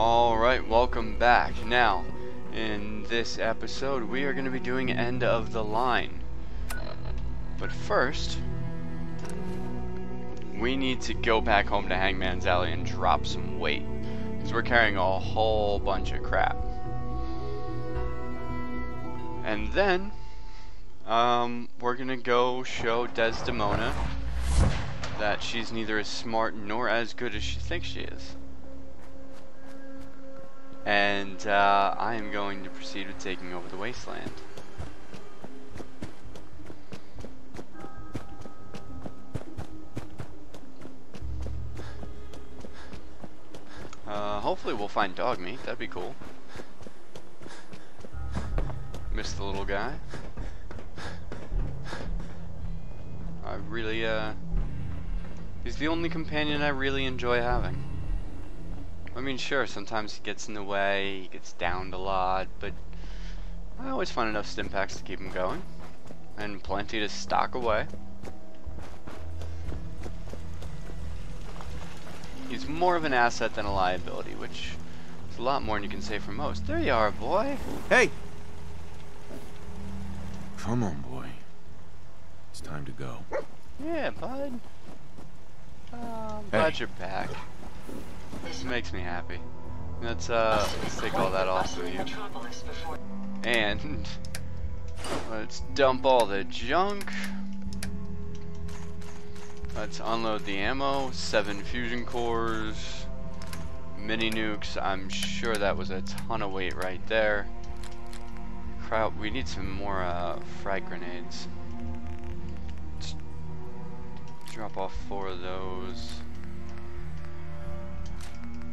Alright, welcome back. Now, in this episode, we are going to be doing End of the Line. But first, we need to go back home to Hangman's Alley and drop some weight. Because we're carrying a whole bunch of crap. And then, we're going to go show Desdemona that she's neither as smart nor as good as she thinks she is. And I am going to proceed with taking over the wasteland. Hopefully we'll find dog meat, that'd be cool. Miss the little guy. I really, he's the only companion I really enjoy having. I mean, sure, sometimes he gets in the way, he gets downed a lot, but I always find enough stim packs to keep him going. And plenty to stock away. He's more of an asset than a liability, which is a lot more than you can say for most. There you are, boy. Hey! Come on, boy. It's time to go. Yeah, bud. I'm glad you're back. This makes me happy. Let's take all that off of you. And let's dump all the junk. Let's unload the ammo. 7 fusion cores. Mini nukes. I'm sure that was a ton of weight right there. Crap, we need some more frag grenades. Let's drop off 4 of those.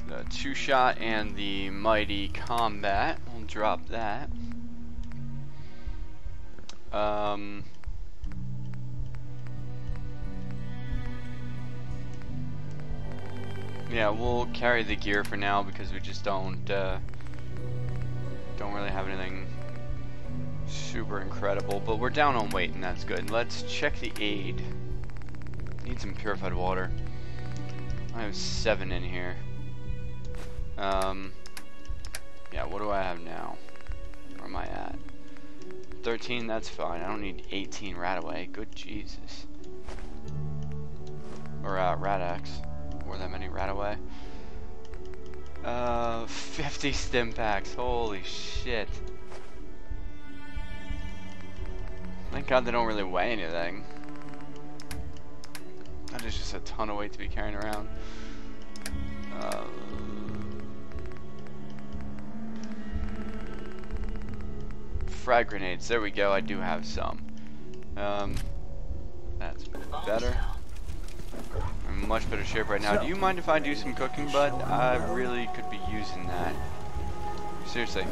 The 2-shot and the mighty combat. We'll drop that. Yeah, we'll carry the gear for now because we just don't really have anything super incredible. But we're down on weight and that's good. Let's check the aid. Need some purified water. I have 7 in here. Yeah, what do I have now? Where am I at? 13, that's fine. I don't need 18 Radaway. Good Jesus. Or, Radax. Were that many Radaway? 50 stim packs. Holy shit. Thank God they don't really weigh anything. That is just a ton of weight to be carrying around. Frag grenades, there we go, I do have some. That's better. I'm in much better shape right now. Do you mind if I do some cooking, bud? I really could be using that. Seriously.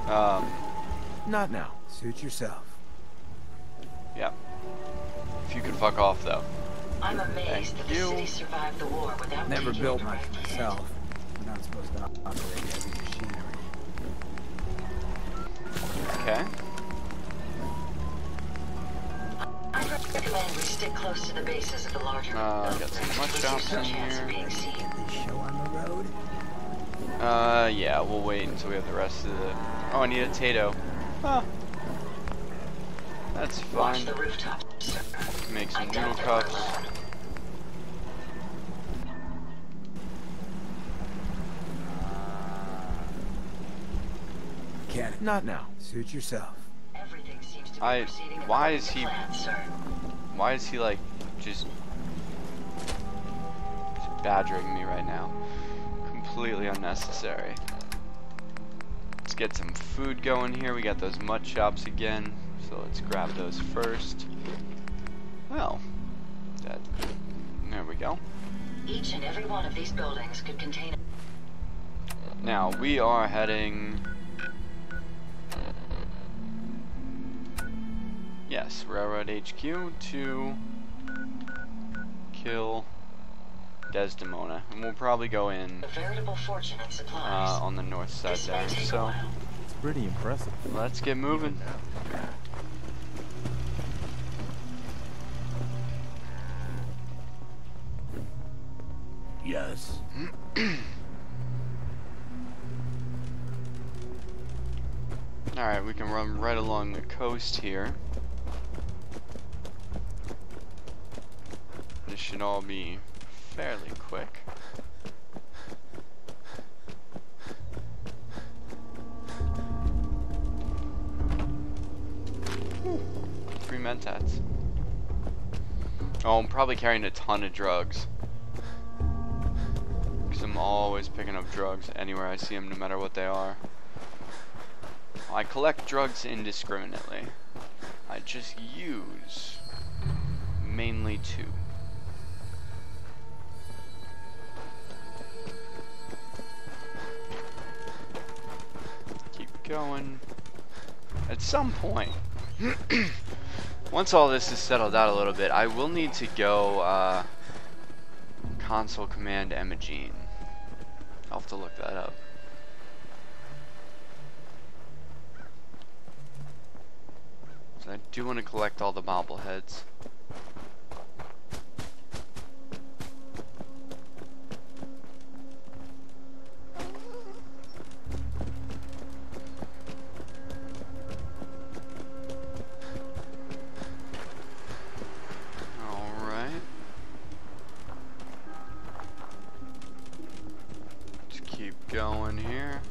Not now. Suit yourself. Yep. If you could fuck off, though. I'm amazed that the city survived the war without Never built one for myself. I'm not supposed to operate heavy machinery. Okay. I recommend we stick close to the bases of the larger Got some mud shops in here. Get this show on the road. Yeah, we'll wait until we have the rest of the... Oh, I need a Tato. Huh. That's fine. The rooftops. Make some noodle cups. Can't. Not now. Suit yourself. Everything seems to be proceeding why according is to he plan, sir. why is he like just badgering me right now? Completely unnecessary. Let's get some food going here. We got those mud chops again, so let's grab those first. Well, there we go. Each and every one of these buildings could contain Now we are heading. Yes, Railroad HQ to kill Desdemona, and we'll probably go in a veritable fortune in supplies. on the north side This may there. take a So while. It's pretty impressive. let's get moving. Yes. Alright, we can run right along the coast here. This should all be fairly quick. Free mentats. Oh, I'm probably carrying a ton of drugs. Because I'm always picking up drugs anywhere I see them, no matter what they are. I collect drugs indiscriminately. I just use mainly two. Keep going. At some point, once all this is settled out a little bit, I will need to go console command Imogene. I'll have to look that up. So I do want to collect all the bobbleheads. Going here.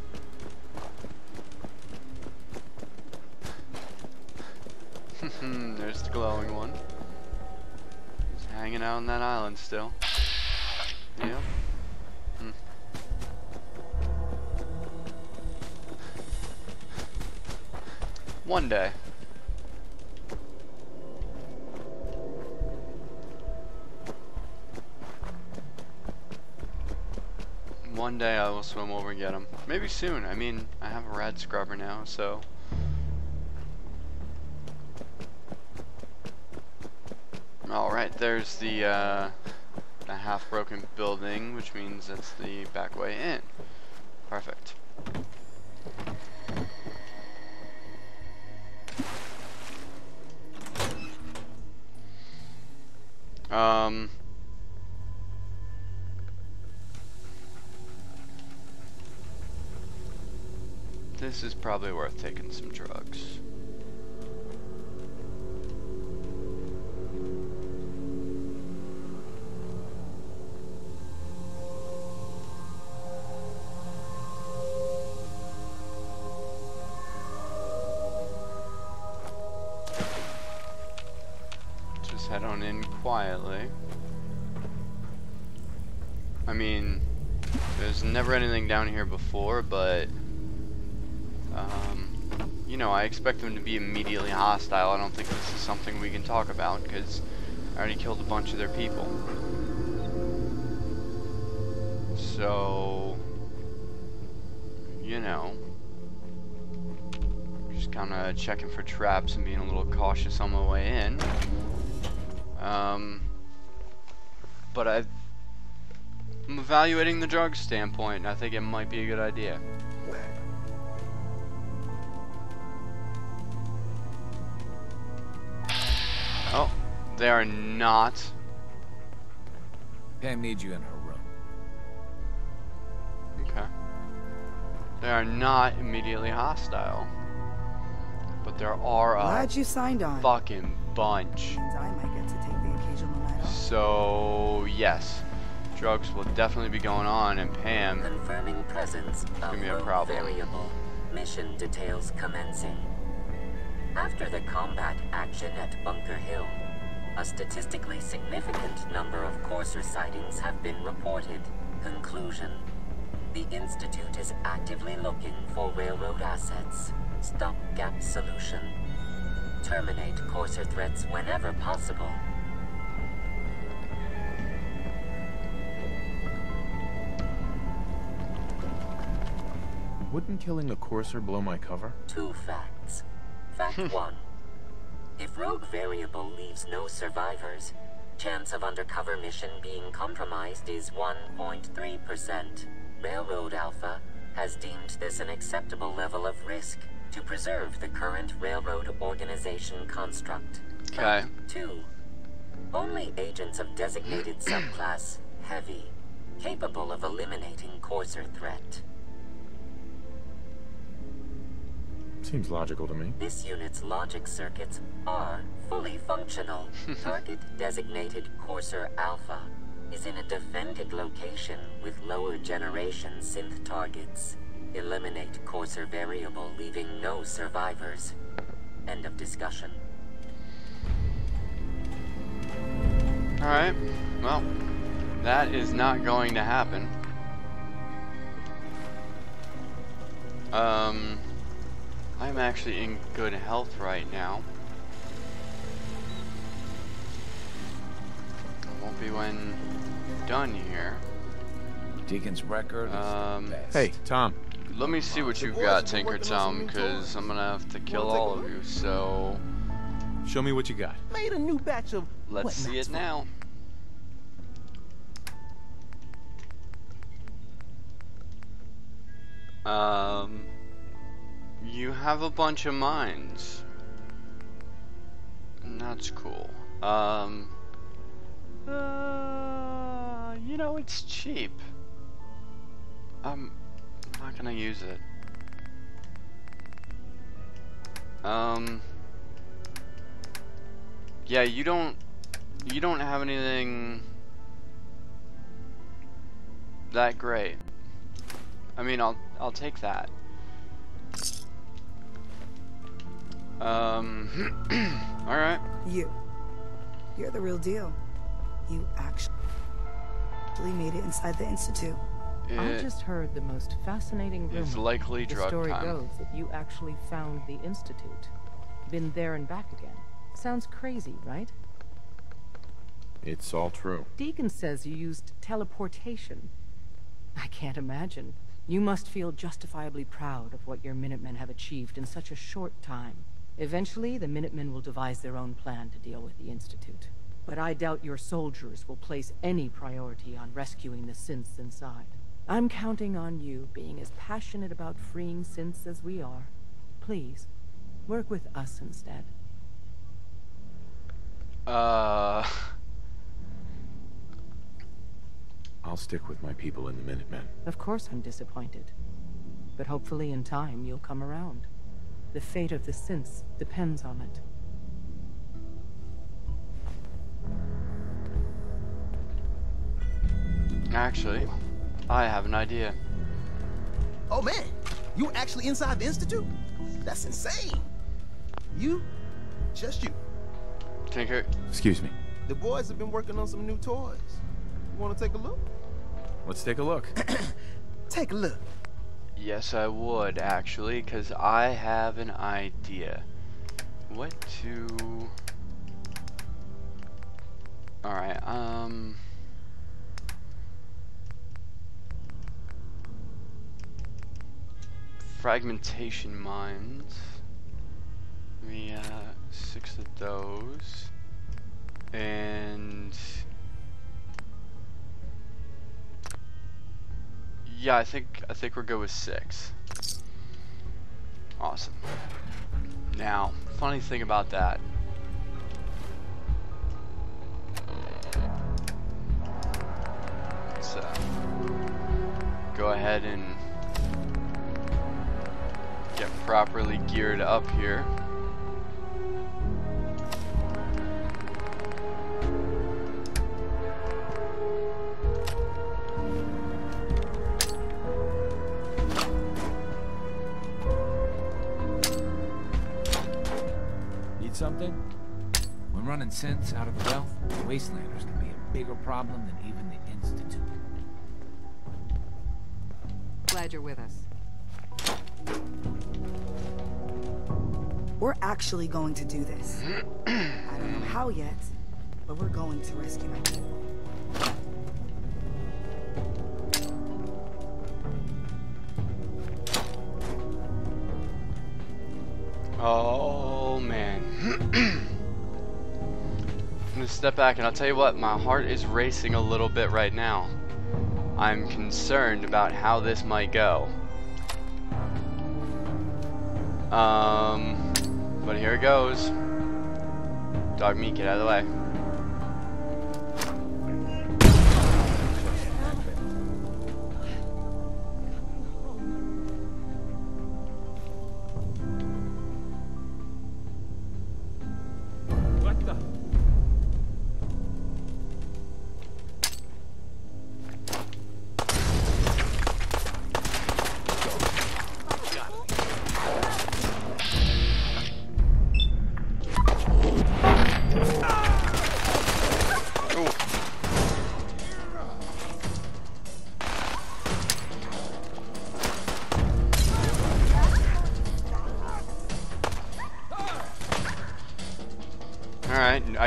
There's the glowing one. He's hanging out on that island still. Yep. One day. One day I will swim over and get him. Maybe soon. I mean, I have a rad scrubber now, so. Alright, there's the half-broken building, which means that's the back way in. Perfect. This is probably worth taking some drugs. Just head on in quietly. I mean, there's never anything down here before, but you know, I expect them to be immediately hostile. I don't think this is something we can talk about because I already killed a bunch of their people. So, you know, just kind of checking for traps and being a little cautious on my way in. But I'm evaluating the drug standpoint, and I think it might be a good idea. Oh, they are not. Pam needs you in her room. Okay. They are not immediately hostile. But there are Glad you signed on. fucking bunch. Means I might get to take the occasional night off. So, yes. Drugs will definitely be going on, and Pam, Confirming presence of give me a rogue problem. variable. Mission details commencing. After the combat action at Bunker Hill, a statistically significant number of Courser sightings have been reported. Conclusion: the Institute is actively looking for railroad assets. Stopgap solution: terminate Courser threats whenever possible. Wouldn't killing a Courser blow my cover? 2 facts. Fact 1. If rogue variable leaves no survivors, chance of undercover mission being compromised is 1.3%. Railroad Alpha has deemed this an acceptable level of risk to preserve the current railroad organization construct. Okay. Fact 2. Only agents of designated subclass Heavy capable of eliminating courser threat. Seems logical to me. This unit's logic circuits are fully functional. Target designated Courser Alpha is in a defended location with lower generation synth targets. Eliminate Courser variable, leaving no survivors. End of discussion. Alright, well, that is not going to happen. I'm actually in good health right now. Won't be when done here. Deacon's record is the best. Hey, Tom. Let me see what you've got, Tinker Tom, because I'm gonna have to kill all of you, so Show me what you got. Made a new batch of let's see it now. You have a bunch of mines. And that's cool. You know, it's cheap. I'm not gonna use it. Yeah, you don't have anything that great. I mean, I'll take that. Alright. You're the real deal. You actually made it inside the Institute. I just heard the most fascinating rumor. It's likely The drug story time. goes that you actually found the Institute. Been there and back again. Sounds crazy, right? It's all true. Deacon says you used teleportation. I can't imagine. You must feel justifiably proud of what your Minutemen have achieved in such a short time. Eventually, the Minutemen will devise their own plan to deal with the Institute. But I doubt your soldiers will place any priority on rescuing the synths inside. I'm counting on you being as passionate about freeing synths as we are. Please, work with us instead. I'll stick with my people in the Minutemen. Of course I'm disappointed. But hopefully in time you'll come around. The fate of the synths depends on it. Actually, I have an idea. Oh man, you were actually inside the Institute? That's insane. You? Just you. Tinker, Excuse me. The boys have been working on some new toys. You want to take a look? Let's take a look. Take a look. yes I would actually, because I have an idea. What to... Alright, fragmentation mines. We 6 of those. And yeah, I think we're good with 6. Awesome. Now, funny thing about that. Let's go ahead and get properly geared up here. Need something? When running synths out of the wealth, the Wastelanders can be a bigger problem than even the Institute. Glad you're with us. We're actually going to do this. I don't know how yet, but we're going to rescue my people. Oh man. I'm gonna step back and I'll tell you what, my heart is racing a little bit right now. I'm concerned about how this might go. But here it goes. Dog meat, get out of the way.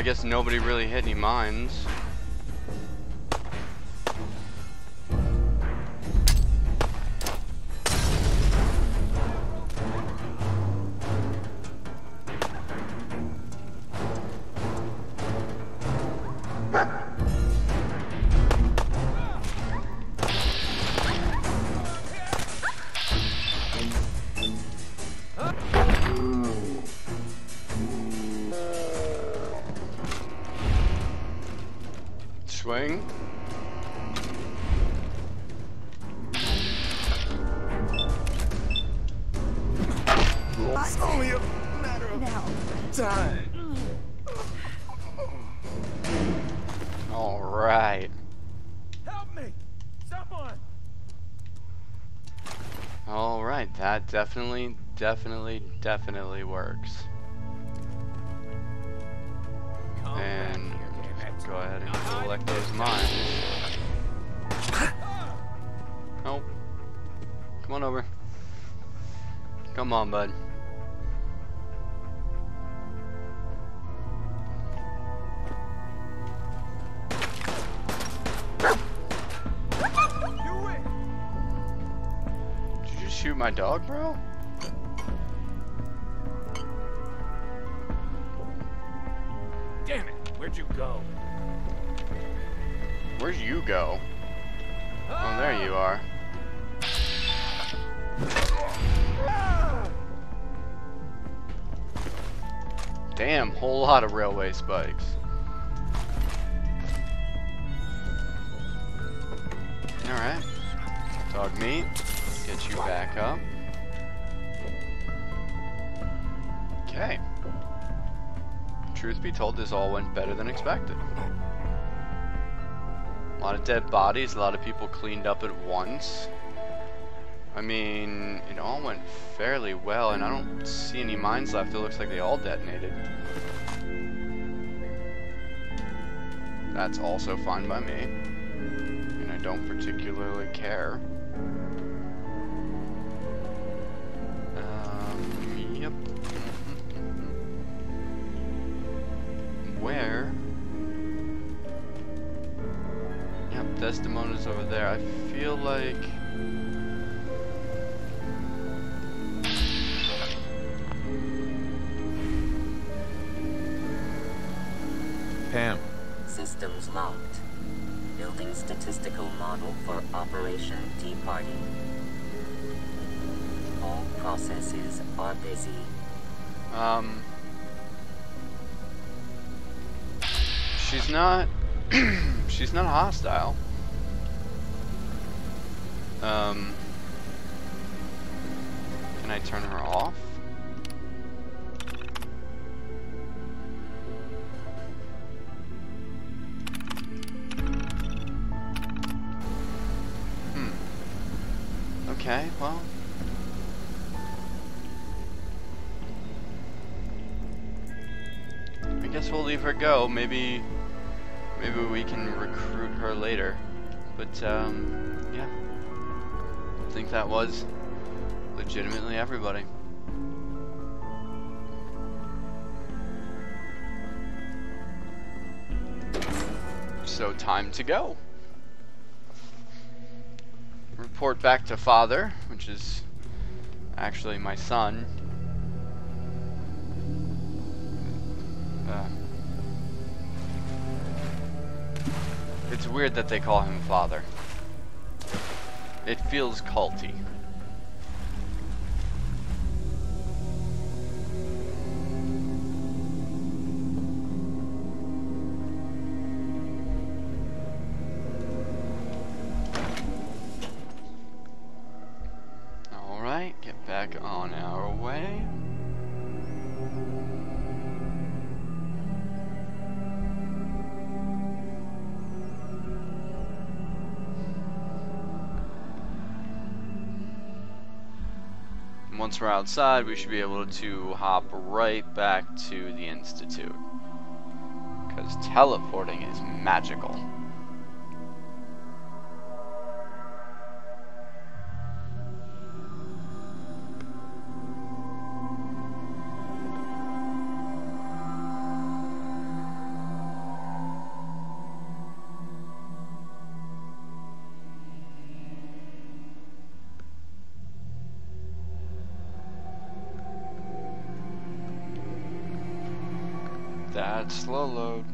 I guess nobody really hit any mines. Swing. It's only a matter of time. All right. Help me, someone. All right. That definitely works. And go ahead and collect those mines. Nope. Come on over. Come on, bud. Did you just shoot my dog, bro? Damn it! Where'd you go? Where'd you go? Oh, there you are. Damn, whole lot of railway spikes. Alright. Dog meat. Get you back up. Okay. Truth be told, this all went better than expected. A lot of dead bodies, a lot of people cleaned up at once. I mean, it all went fairly well, and I don't see any mines left. It looks like they all detonated. That's also fine by me. And I don't particularly care. Yep. Where? Yep, Desdemona's over there. I feel like... Pam. Systems locked. Building statistical model for Operation Tea Party. All processes are busy. She's not... she's not hostile. Can I turn her off? Okay, well. I guess we'll leave her go. Maybe we can recruit her later. But yeah. I think that was legitimately everybody. So time to go. Report back to father, which is actually my son. It's weird that they call him father. It feels culty. Get back on our way. And once we're outside, we should be able to hop right back to the Institute. Because teleporting is magical. That slow load.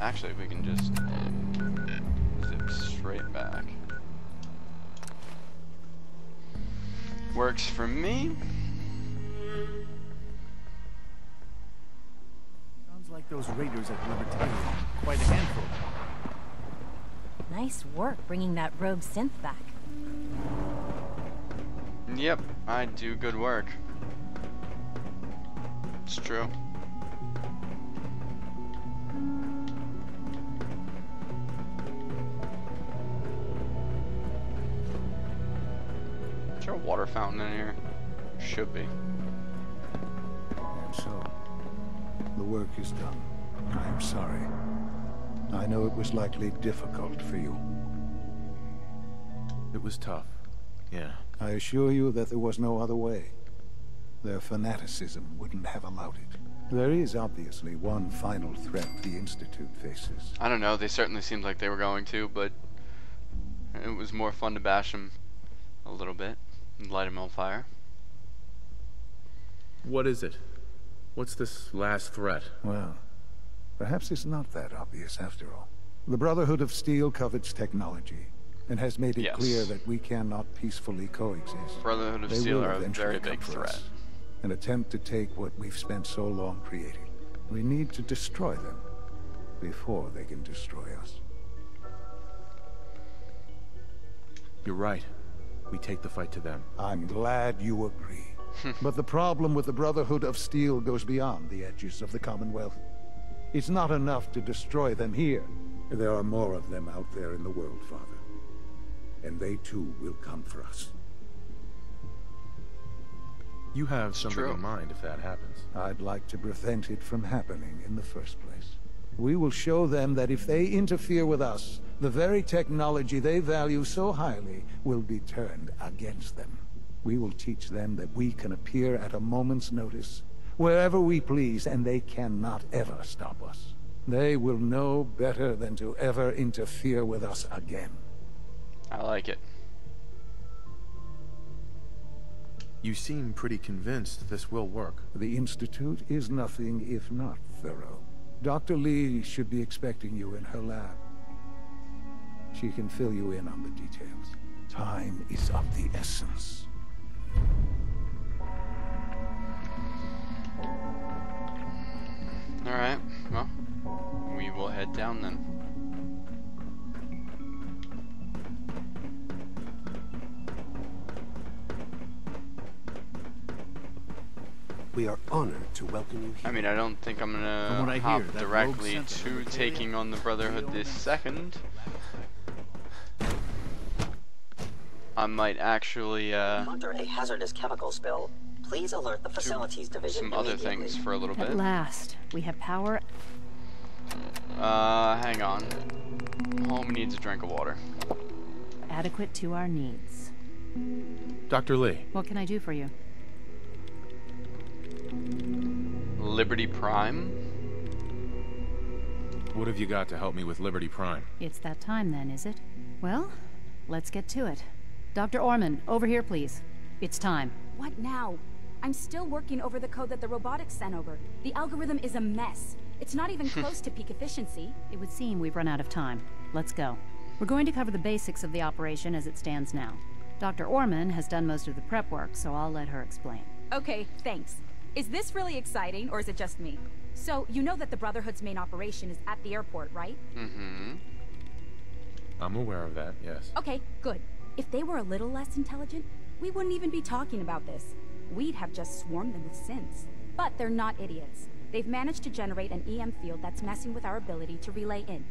Actually, we can just zip straight back. Works for me. Sounds like those raiders at Libertarian. Quite a handful. Nice work bringing that rogue synth back. Yep, I do good work. It's true. Is there a water fountain in here? Should be. And so, the work is done. I'm sorry. I know it was likely difficult for you. It was tough. Yeah. I assure you that there was no other way. Their fanaticism wouldn't have allowed it. There is obviously one final threat the Institute faces. I don't know, they certainly seemed like they were going to, but it was more fun to bash them a little bit and light them on fire. What is it? What's this last threat? Well, perhaps it's not that obvious after all. The Brotherhood of Steel covets technology and has made it clear that we cannot peacefully coexist. Brotherhood of Steel are a very big threat. An attempt to take what we've spent so long creating. We need to destroy them before they can destroy us. You're right. We take the fight to them. I'm glad you agree. But the problem with the Brotherhood of Steel goes beyond the edges of the Commonwealth. It's not enough to destroy them here. There are more of them out there in the world, Father. And they too will come for us. You have something in mind if that happens. I'd like to prevent it from happening in the first place. We will show them that if they interfere with us, the very technology they value so highly will be turned against them. We will teach them that we can appear at a moment's notice, wherever we please, and they cannot ever stop us. They will know better than to ever interfere with us again. I like it. You seem pretty convinced this will work. The Institute is nothing if not thorough. Dr. Lee should be expecting you in her lab. She can fill you in on the details. Time is of the essence. Alright, well, we will head down then. We are honored to welcome you here. I mean, I don't think I'm gonna hop directly to taking on the Brotherhood this second. I might actually Under a hazardous chemical spill, please alert the facilities division some other things for a little bit. At last, we have power. Hang on. Home needs a drink of water. Adequate to our needs. Dr. Lee. What can I do for you? Liberty Prime? What have you got to help me with Liberty Prime? It's that time then, is it? Well, let's get to it. Dr. Orman, over here, please. It's time. What now? I'm still working over the code that the robotics sent over. The algorithm is a mess. It's not even close to peak efficiency. It would seem we've run out of time. Let's go. We're going to cover the basics of the operation as it stands now. Dr. Orman has done most of the prep work, so I'll let her explain. Okay, thanks. Is this really exciting, or is it just me? So, you know that the Brotherhood's main operation is at the airport, right? Mm-hmm. I'm aware of that, yes. Okay, good. If they were a little less intelligent, we wouldn't even be talking about this. We'd have just swarmed them with synths. But they're not idiots. They've managed to generate an EM field that's messing with our ability to relay in.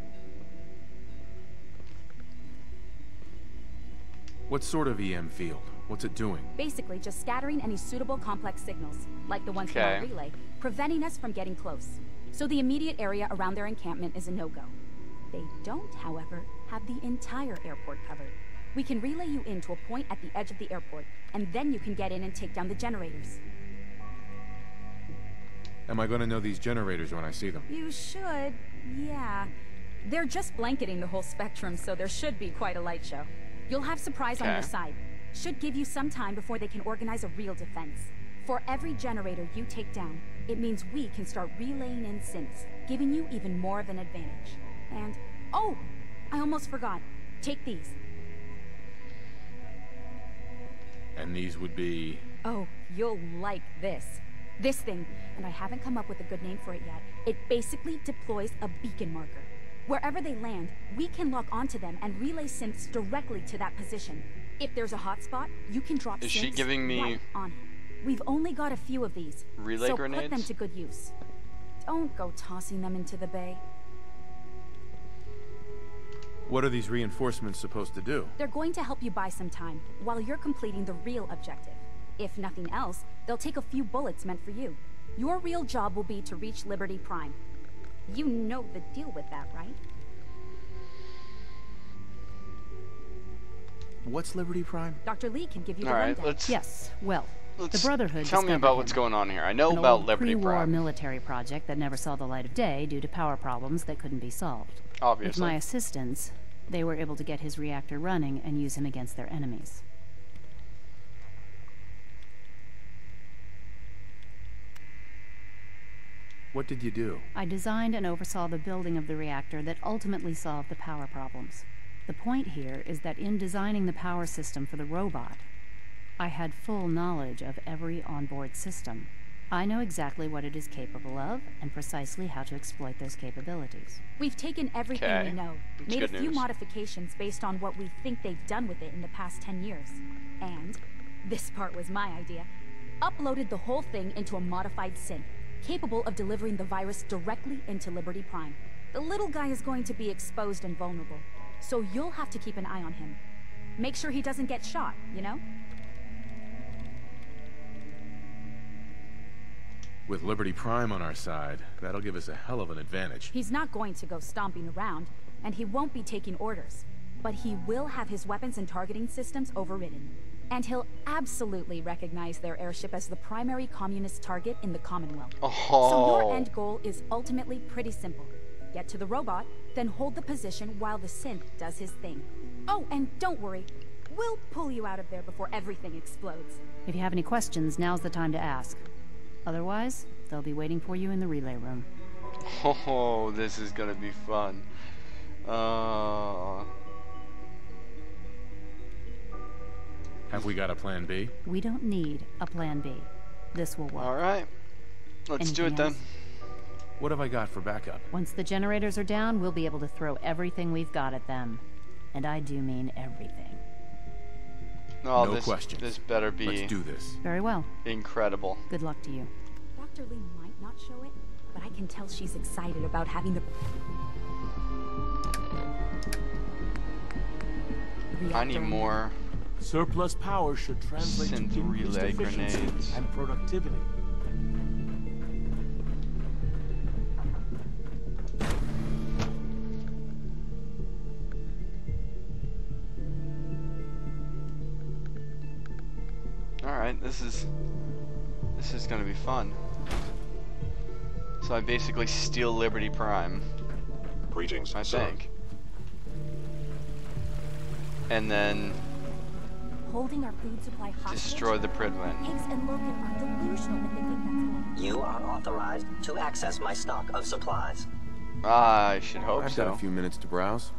What sort of EM field? What's it doing? Basically, just scattering any suitable complex signals, like the ones from our relay, preventing us from getting close. So the immediate area around their encampment is a no-go. They don't, however, have the entire airport covered. We can relay you in to a point at the edge of the airport, and then you can get in and take down the generators. Am I gonna know these generators when I see them? You should, yeah. They're just blanketing the whole spectrum, so there should be quite a light show. You'll have surprise on your side. Should give you some time before they can organize a real defense. For every generator you take down, it means we can start relaying in synths, giving you even more of an advantage. And, oh, I almost forgot. Take these. And these would be... Oh, you'll like this. This thing, and I haven't come up with a good name for it yet, it basically deploys a beacon marker. Wherever they land, we can lock onto them and relay synths directly to that position. If there's a hotspot, you can drop synths Is she giving me right on it. We've only got a few of these, relay so grenades? put them to good use. Don't go tossing them into the bay. What are these reinforcements supposed to do? They're going to help you buy some time, while you're completing the real objective. If nothing else, they'll take a few bullets meant for you. Your real job will be to reach Liberty Prime. You know the deal with that, right? What's Liberty Prime? Dr. Lee can give you the Alright, rundown. let's... Yes, well, the Brotherhood Tell me about what's going on here. I know about Liberty pre-war Prime. military project that never saw the light of day due to power problems that couldn't be solved. Obviously. With my assistance, they were able to get his reactor running and use him against their enemies. What did you do? I designed and oversaw the building of the reactor that ultimately solved the power problems. The point here is that in designing the power system for the robot, I had full knowledge of every onboard system. I know exactly what it is capable of and precisely how to exploit those capabilities. We've taken everything we know, made a few modifications based on what we think they've done with it in the past 10 years. And, this part was my idea, uploaded the whole thing into a modified synth, capable of delivering the virus directly into Liberty Prime. The little guy is going to be exposed and vulnerable, so you'll have to keep an eye on him. Make sure he doesn't get shot, you know? With Liberty Prime on our side, that'll give us a hell of an advantage. He's not going to go stomping around, and he won't be taking orders. But he will have his weapons and targeting systems overridden. And he'll absolutely recognize their airship as the primary communist target in the Commonwealth. Oh. So your end goal is ultimately pretty simple. Get to the robot, then hold the position while the synth does his thing. Oh, and don't worry. We'll pull you out of there before everything explodes. If you have any questions, now's the time to ask. Otherwise, they'll be waiting for you in the relay room. Oh, this is gonna be fun. Have we got a plan B? We don't need a plan B. This will work. Alright. Let's do it then. What have I got for backup? Once the generators are down, we'll be able to throw everything we've got at them. And I do mean everything. Oh, no questions. This better be... Let's do this. Very well. Incredible. Good luck to you. Dr. Lee might not show it, but I can tell she's excited about having the... I need more... Surplus power should translate to increased relay efficiency grenades and productivity. Alright, this is gonna be fun. So I basically steal Liberty Prime. Greetings, I sir. think. And then Holding our food supply hostage. destroy the Pridwin. Higgs and Logan are delusional if they think that's going. You are authorized to access my stock of supplies. I should hope I've so. got a few minutes to browse.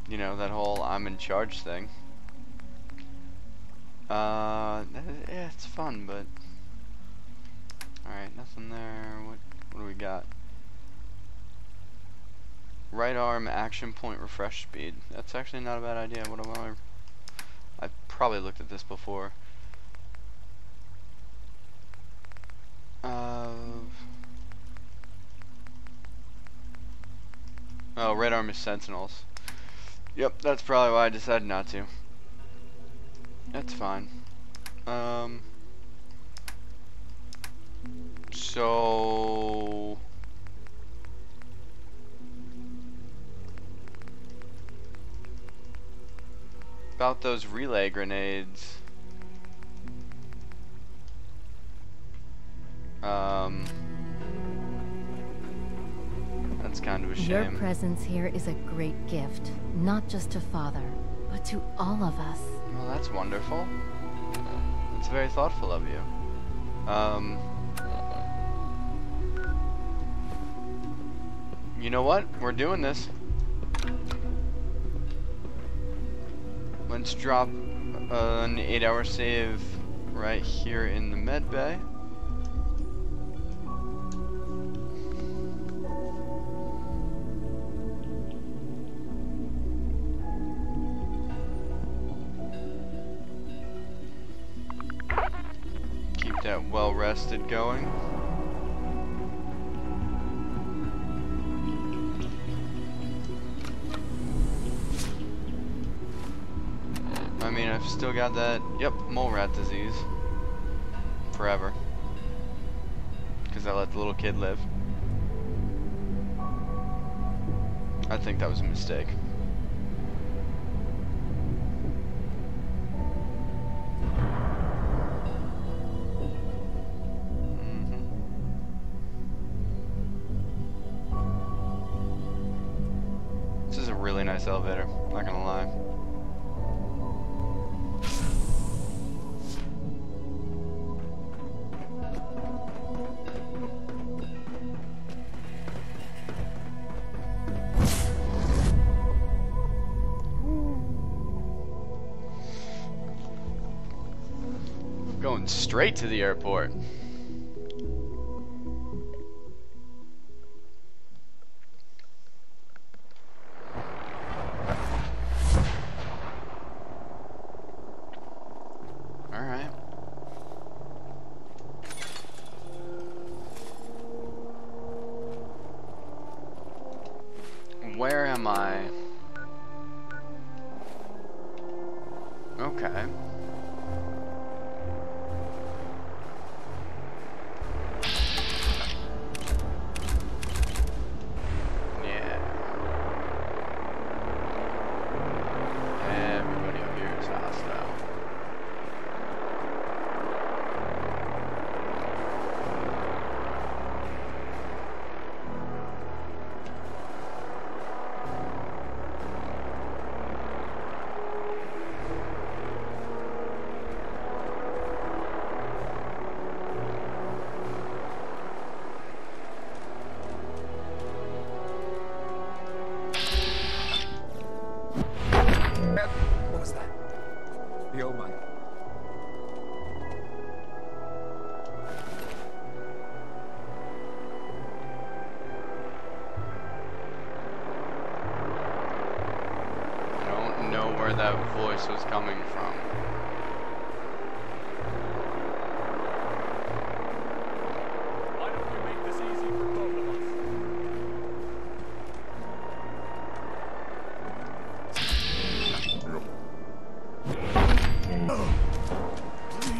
You know, that whole I'm in charge thing. Yeah, it's fun, but... Alright, nothing there. What do we got? Right arm action point refresh speed. That's actually not a bad idea. What am I... I've probably looked at this before. Oh, right arm is sentinels. Yep, that's probably why I decided not to. That's fine. So about those relay grenades. That's kind of a shame. Your presence here is a great gift, not just to Father, but to all of us. Well, that's wonderful. It's very thoughtful of you. You know what? We're doing this. Let's drop an 8-hour save right here in the med bay. Keep that well rested going. I mean, I've still got that, yep, mole rat disease. Forever. Because I let the little kid live. I think that was a mistake. This is a really nice elevator, not gonna lie. Going straight to the airport. All right. Where am I? Okay. What was that? The old man. I don't know where that voice was coming from. Why don't we make this easy for both of us?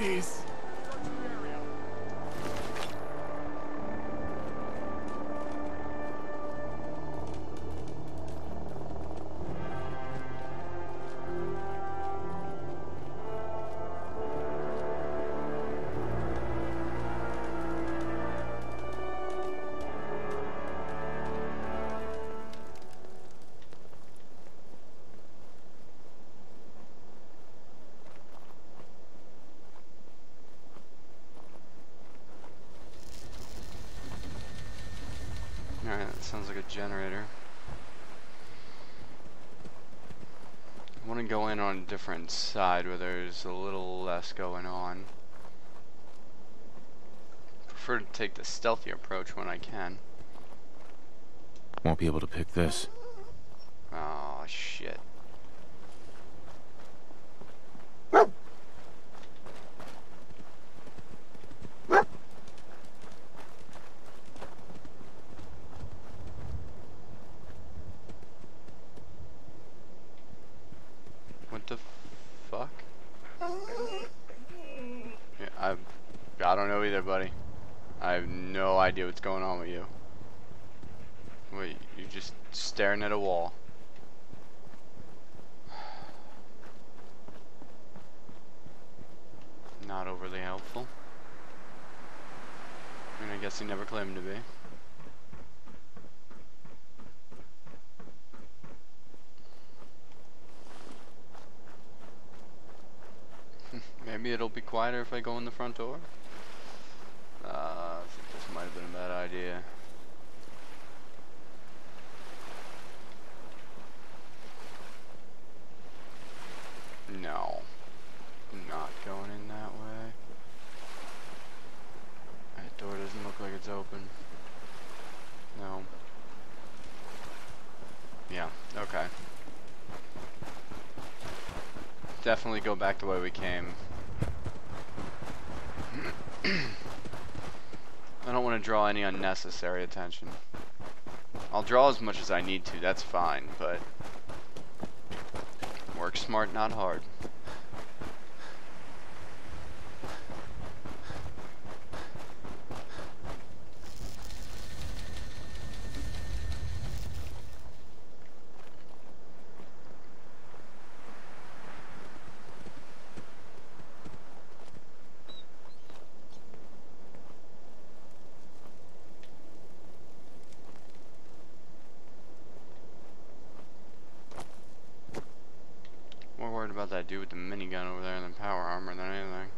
Please. Alright, that sounds like a generator. I want to go in on a different side where there's a little less going on. Prefer to take the stealthy approach when I can. Won't be able to pick this. Oh shit. don't know either, buddy. I have no idea what's going on with you. Wait, you're just staring at a wall. Not overly helpful. I mean, I guess he never claimed to be. Maybe it'll be quieter if I go in the front door. I think this might have been a bad idea. No. Not going in that way. That door doesn't look like it's open. No. Yeah, okay. Definitely go back the way we came. I don't want to draw any unnecessary attention. I'll draw as much as I need to, that's fine, but work smart, not hard. About that dude with the minigun over there and the power armor than anything.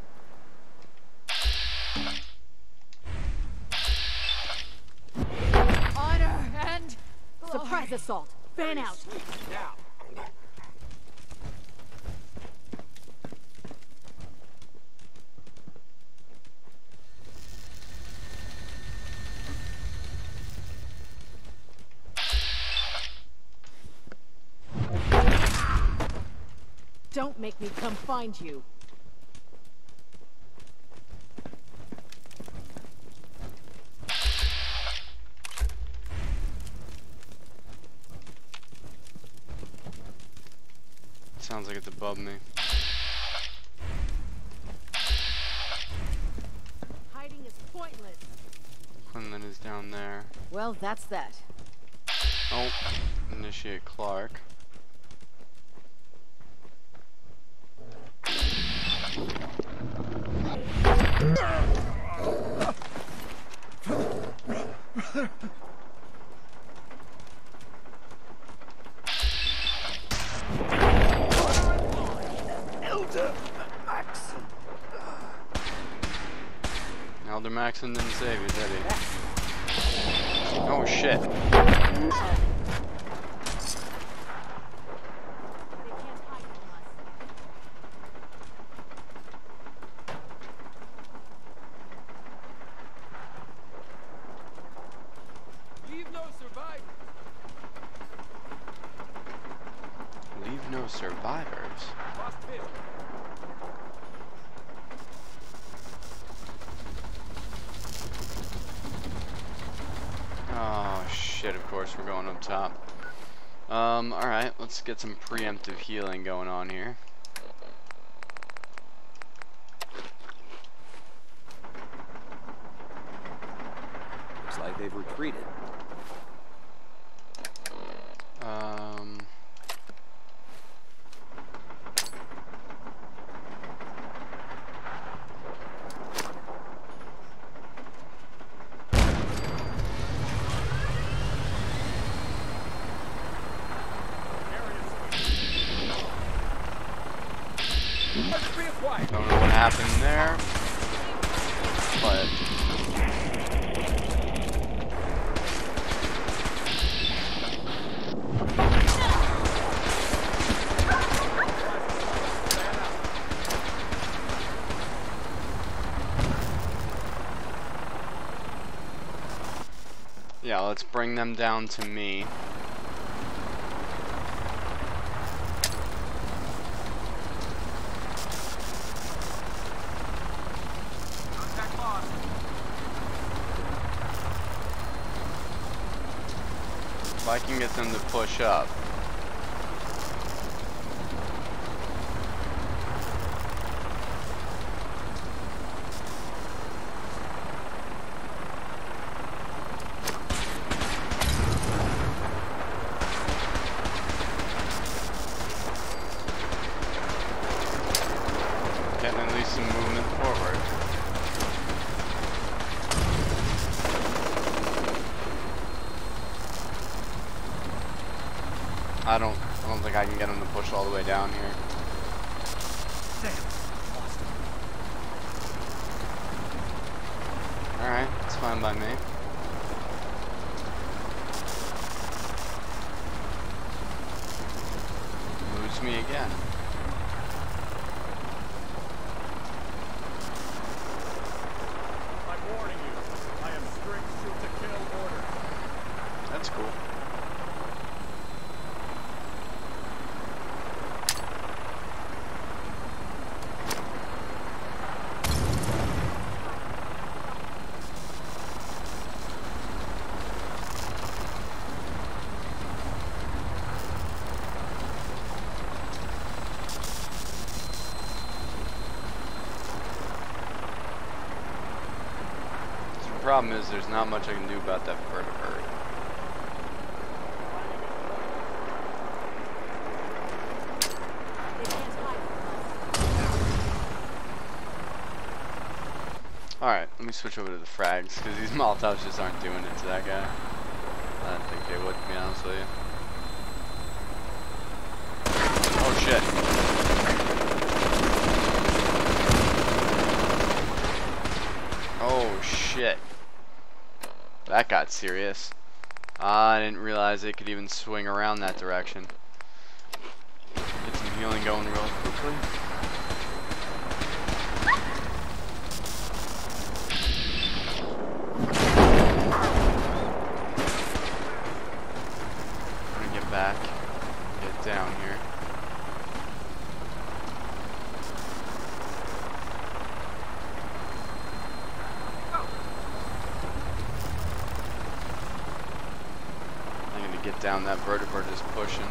Honor and surprise assault. Fan out. Now. Don't make me come find you. Sounds like it's above me. Hiding is pointless. Quinlan is down there. Well, that's that. Oh, initiate Clark. Elder Maxon didn't save you, did he? Oh shit. Leave no survivors. Oh shit, of course we're going up top. Alright, let's get some preemptive healing going on here. Looks like they've retreated. Don't know what happened there, but yeah, let's bring them down to me. If I can get them to push up. finally some movement forward. I don't think I can get him to push all the way down here. Alright, it's fine by me. Moves me again. I'm warning you. I am strict shoot-to-kill order. That's cool. The problem is there's not much I can do about that vertibird. Alright, let me switch over to the frags, because these Molotovs just aren't doing it to that guy. I didn't think they would, to be honest with you. Oh shit. Oh shit. That got serious. I didn't realize it could even swing around that direction. Get some healing going real quickly. I'm gonna get back, get down here. Get down, that vertibird is pushing.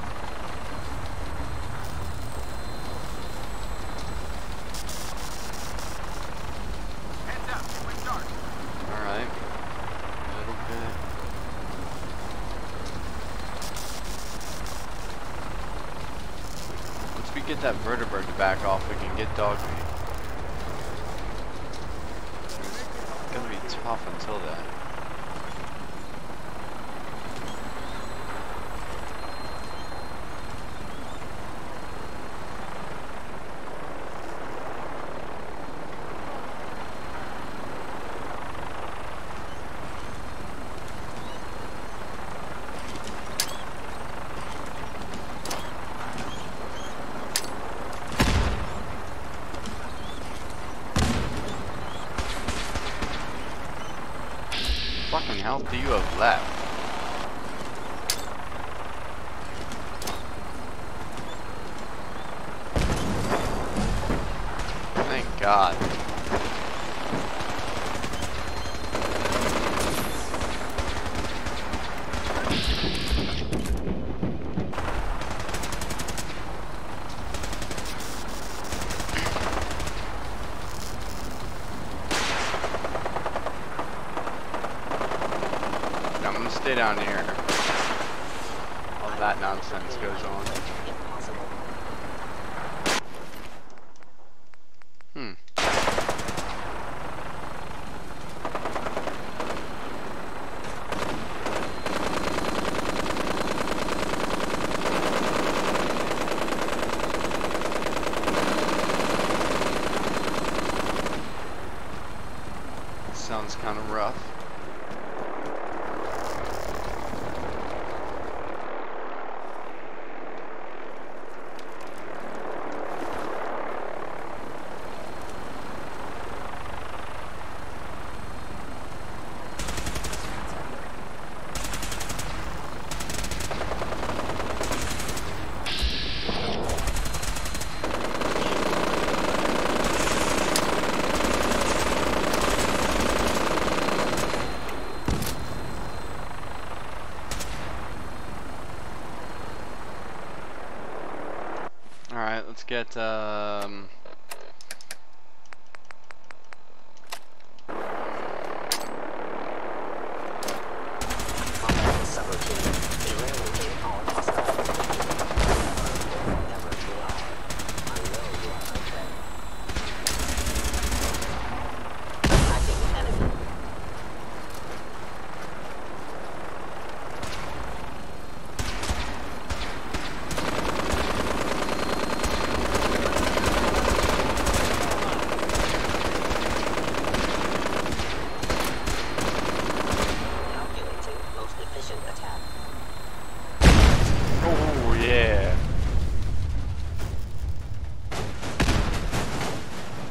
Heads up, quick dark. Alright. A little bit. Once we get that vertibird to back off, we can get dog meat. It's gonna be tough until then. Fucking health do you have left? Thank God. Stay down here. All that nonsense goes on. Sounds kind of rough. Alright, let's get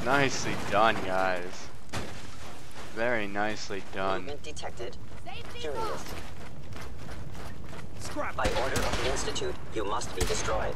Nicely done, guys. Very nicely done. Movement detected. Curious. By order of the Institute, you must be destroyed.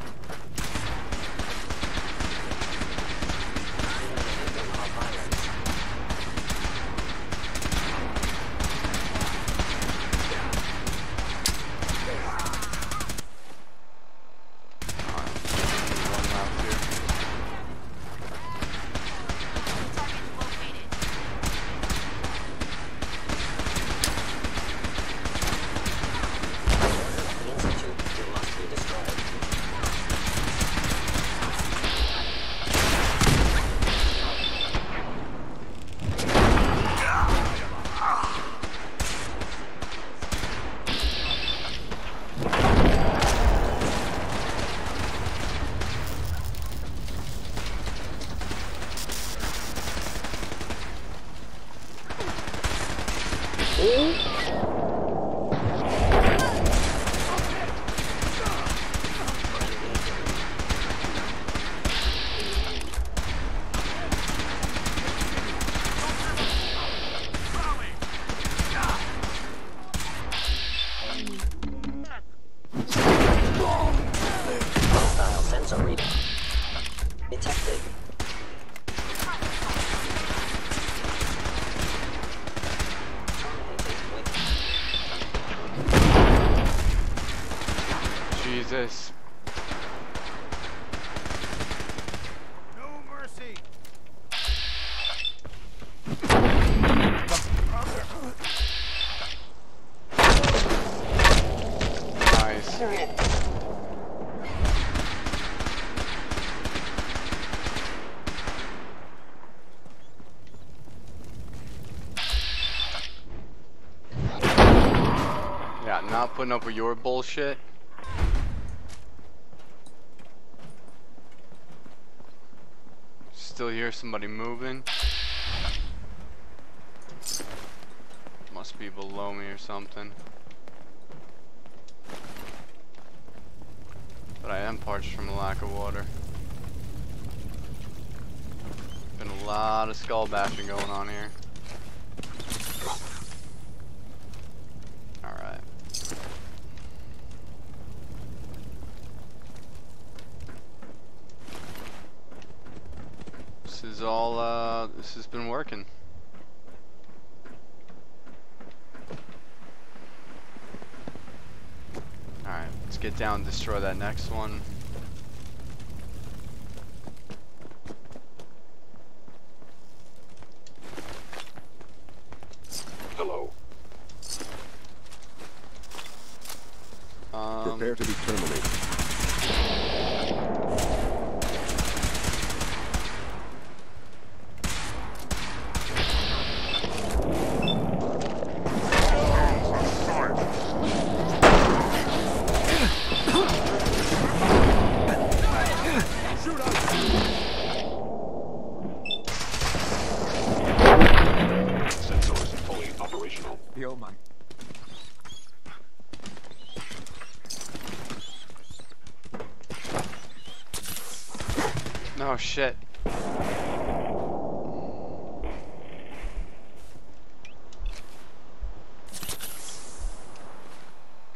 Jesus. No mercy. Nice. Yeah, not putting up with your bullshit. Still hear somebody moving. Must be below me or something. But I am parched from a lack of water. Been a lot of skull bashing going on here. Alright. This is all, this has been working. Alright, let's get down and destroy that next one. Hello. Prepare to be terminated. Oh shit.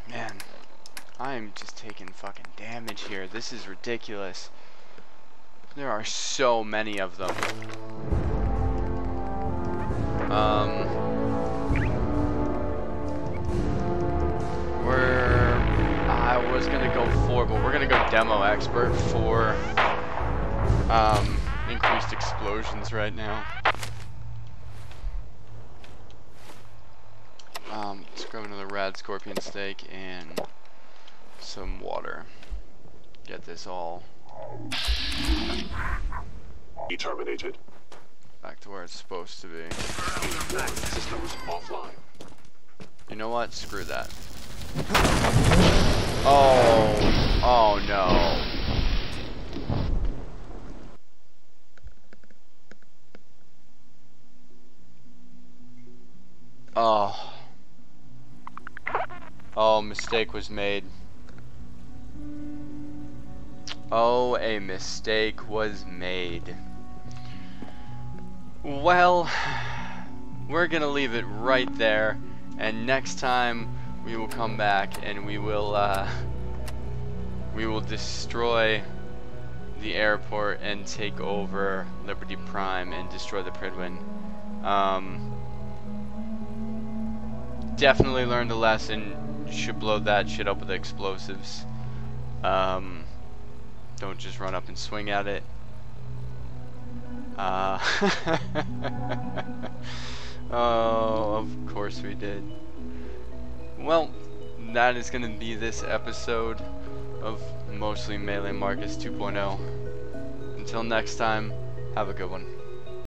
Man, I am just taking fucking damage here. This is ridiculous. There are so many of them. I was gonna go 4, but we're gonna go demo expert for increased explosions right now. Let's grab another rad scorpion steak and some water. Get this all Terminated. back to where it's supposed to be. Systems offline. You know what? Screw that. Oh no. Oh, mistake was made. Oh, a mistake was made. Well, we're gonna leave it right there, and next time we will come back and we will destroy the airport and take over Liberty Prime and destroy the Pridwin. Definitely learned a lesson. You should blow that shit up with explosives. Don't just run up and swing at it. Oh, of course we did. Well, that is going to be this episode of Mostly Melee Marcus 2.0. Until next time, have a good one.